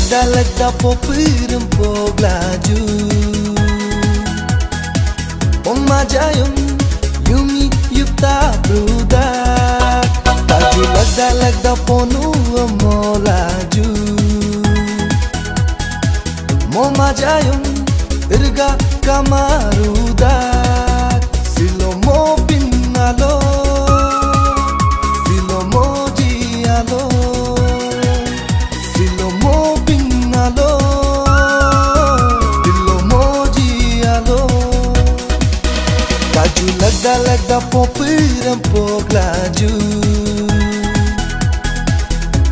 लगदा popirempok laju Oma jayum yumi yupta brudak Taju लगदा ponu mo laju Moma jayum irga kamarudak Silo mo pinalo Silo mo jialo Silo mo pinalo Silo mo jialo Taju लगदा popirempok laju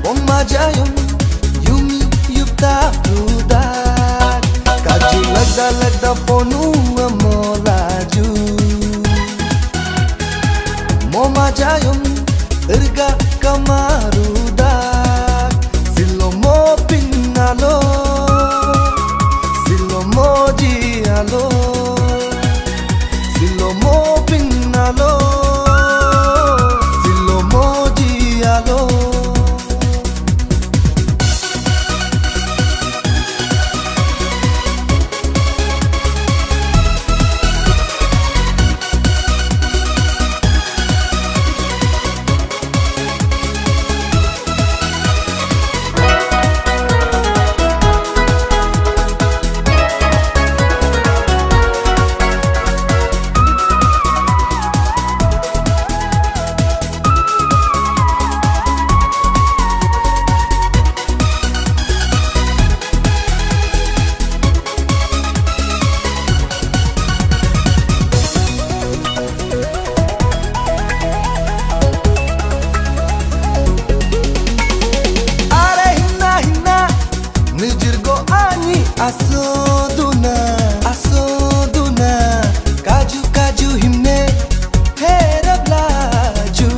Oma jayum yumi yupta brudak Kaju लगदा ponu mo laju Moma jayum irga kamarudak Silo mo pinalo Silo mo jialo Silo mo pinalo Silo mo jialo Asoduna Kaju himne herab laju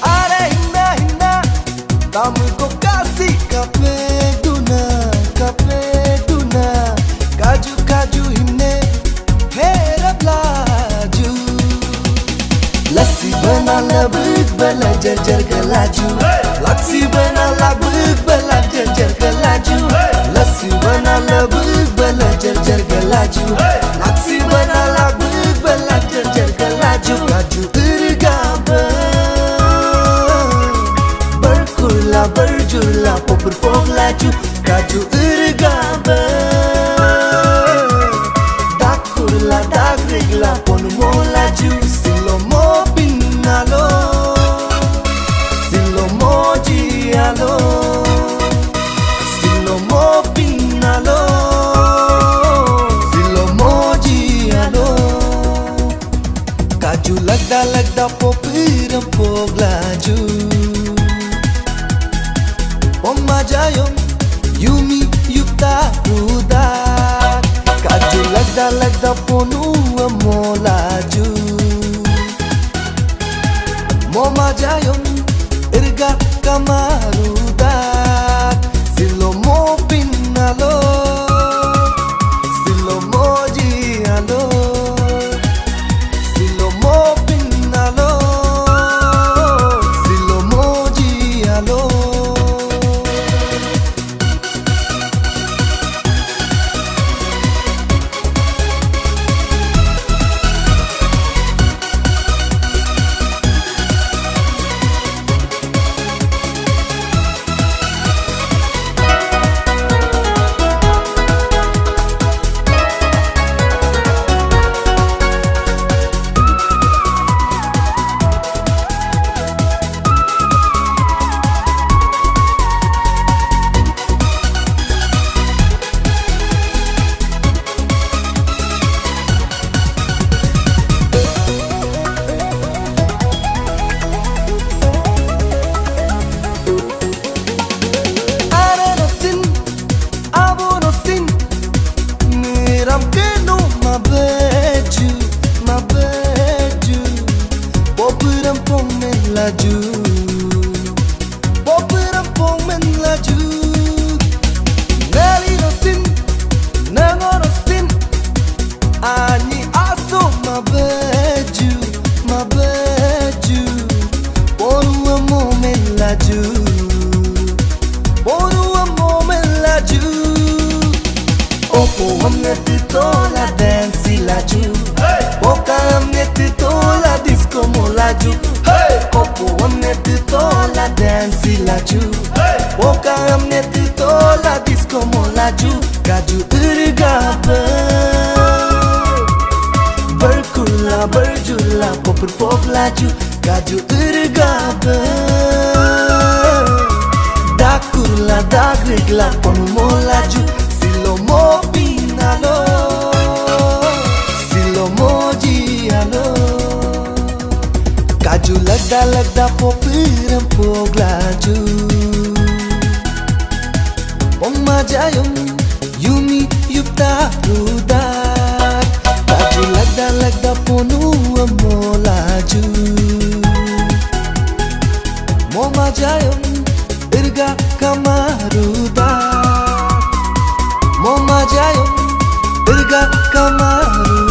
Are hinna Tamu ko kasi kape duna Kaju himne herab laju Lassi bana labuk bala jar laju Lassi bana labuk bala jar laju Lassi bana labuk bala jar laju Lassi bana labuk bala jar laju Kaju irga berkurla berjula popirempok laju Kaju irga dakurla dagrigla ponu mo laju Silo mo pinalo Silo mo jialo Silo mo pinalo Silo mo jialo Kaju लगदा popirempok laju Oma jayum yumi yupta brudak Kaju लगदा ponu mo laju Moma jayum irga kamarudak Silo mo pinalo Silo mo jialo Silo mo pinalo Silo mo jialo hamne tu tola dance laju Poka hamne tu tola disco molaju Popo hamne tu tola dance laju Poka hamne tu tola disco molaju Kaju urga berkula berjula popur pop laju Kaju urga dakurla dagrigla ponu molaju Silo mo pinalo Silo mo jialo Kaju lagda lagda popur pop laju Oma jayum yumi yupta rudat Kaju lagda lagda ponu molaju Moma jayum irga kamarudat Moma jayum irga kamarudat